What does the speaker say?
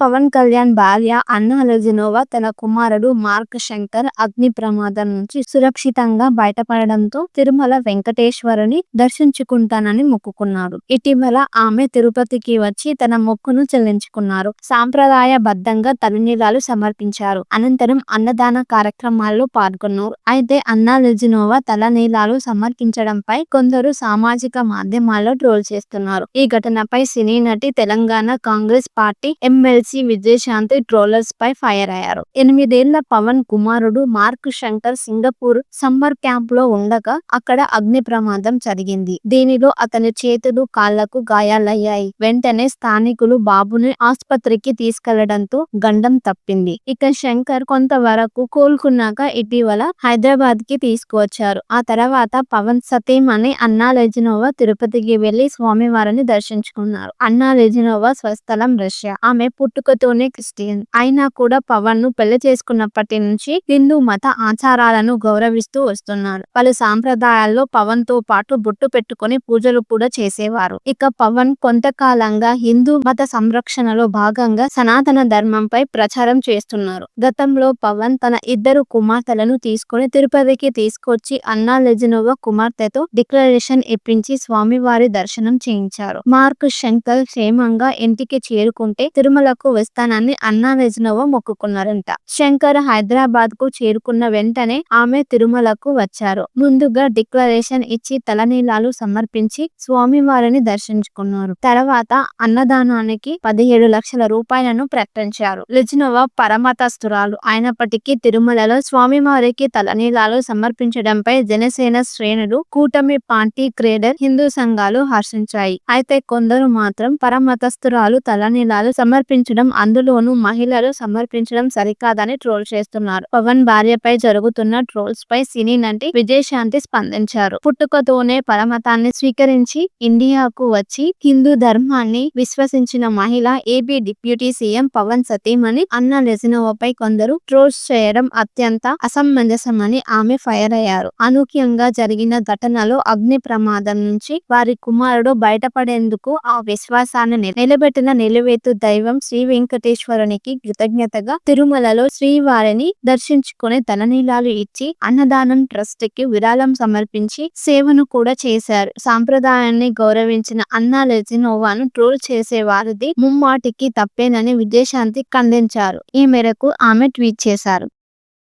పవన్ కళ్యాణ్ భార్య అన్నా లెజినోవా తన కుమారుడు మార్క్ శంకర్ అగ్ని ప్రమాదం నుంచి సురక్షితంగా బయటపడడంతో తిరుమల వెంకటేశ్వరుని దర్శించుకుంటానని మొక్కుకున్నారు. ఇటీవల ఆమె తిరుపతికి వచ్చి తన మొక్కును చెల్లించుకున్నారు. సాంప్రదాయబద్ధంగా తలనీలాలు సమర్పించారు. అనంతరం అన్నదాన కార్యక్రమాల్లో పాల్గొన్నారు. అయితే అన్నా లెజినోవా తలనీలాలు సమర్పించడంపై కొందరు సామాజిక మాధ్యమాల్లో ట్రోల్ చేస్తున్నారు. ఈ ఘటనపై సినీ నటి, Telangana Congress party MLC Vijayashanti trollers పై ఫైర్ అయ్యారు. 8 ఏళ్ల పవన్ కుమారుడు Mark Shankar Singapore summer camp లో ఉండగా అక్కడ అగ్ని ప్రమాదం జరిగింది. దీనిలో అతని చేతులు, కాళ్లకు గాయాలయ్యాయి. వెంటనే స్థానికులు బాబుని ఆస్పత్రికి తీసుకెళ్లడంతో గండం తప్పింది. ఇక శంకర్ కొంతవరకు కోలుకున్నాక ఇటీవల హైదరాబాద్ కి తీసుకువచ్చారు. ఆ తర్వాత పవన్ సతీమణి అన్నా లెజినోవా తిరుపతికి వెళ్లి స్వామివారిని దర్శించుకున్నారు. అన్నా లెజినోవా స్వస్థలం రష్యా. ఆమె పుట్టుకతోనే క్రిస్టియన్. అయినా కూడా పవన్ ను పెళ్లి చేసుకున్నప్పటి నుంచి హిందూ మత ఆచారాలను గౌరవిస్తూ వస్తున్నారు. పలు సాంప్రదాయాల్లో పవన్ తో పాటు బొట్టు పెట్టుకుని పూజలు కూడా చేసేవారు. ఇక పవన్ కొంతకాలంగా హిందూ మత సంరక్షణలో భాగంగా సనాతన ధర్మంపై ప్రచారం చేస్తున్నారు. గతంలో పవన్ తన 2 కుమార్తెలను తీసుకుని తిరుపతికి తీసుకొచ్చి అన్నా లెజినోవా కుమార్తెతో డిక్లరేషన్ ఇప్పించి స్వామివారి దర్శనం చేయించారు. మార్క్ శంకర్ క్షేమంగా ఇంటికి చేరుకుంటే తిరుమలకు వస్తానని అన్నా లెజినోవా మొక్కుకున్నారంట. శంకర్ హైదరాబాద్ కు చేరుకున్న వెంటనే ఆమె తిరుమలకు వచ్చారు. ముందుగా డిక్లరేషన్ ఇచ్చి తలనీలాలు సమర్పించి స్వామివారిని దర్శించుకున్నారు. తర్వాత అన్నదానానికి 17 లక్షల రూపాయలను ప్రకటించారు. లెజినోవా పరమతస్తురాలు అయినప్పటికీ తిరుమలలో స్వామివారికి తలనీలాలు సమర్పించడంపై జనసేన శ్రేణులు, కూటమి పార్టీ, క్రేడర్ హిందూ సంఘాలు హర్షించాయి. అయితే కొందరు మాత్రం పరమతస్తురాలు తలనీలాలు సమర్పించడం, అందులోనూ మహిళలు సమర్పించడం సరికాదని ట్రోల్ చేస్తున్నారు. పవన్ భార్యపై జరుగుతున్న ట్రోల్స్ పై సినీ నటి విజయశాంతి స్పందించారు. పుట్టుకతోనే పరమతాన్ని స్వీకరించి ఇండియాకు వచ్చి హిందూ ధర్మాన్ని విశ్వసించిన మహిళ ఏపీ డిప్యూటీ సీఎం పవన్ సతీమణి అన్నా లెజినోవాపై కొందరు ట్రోల్స్ చేయడం అత్యంత అసమంజసమని ఆమె ఫైర్ అయ్యారు. అనూహ్యంగా జరిగిన ఘటనలో అగ్ని ప్రమాదం నుంచి వారి కుమారుడు బయటపడేందుకు ఆ విశ్వాసాన్ని నిలబెట్టిన నిలువెత్తు దైవం శ్రీ వెంకటేశ్వరునికి కృతజ్ఞతగా తిరుమలలో శ్రీవారిని దర్శించుకుని తలనీలాలు ఇచ్చి అన్నదానం ట్రస్ట్ కి విరాళం సమర్పించి సేవను కూడా చేశారు. సాంప్రదాయాన్ని గౌరవించిన అన్నా లెజినోవాను ట్రోల్ చేసే వారిది ముమ్మాటికి తప్పేనని విజయశాంతి ఖండించారు. ఈ మేరకు ఆమె ట్వీట్ చేశారు.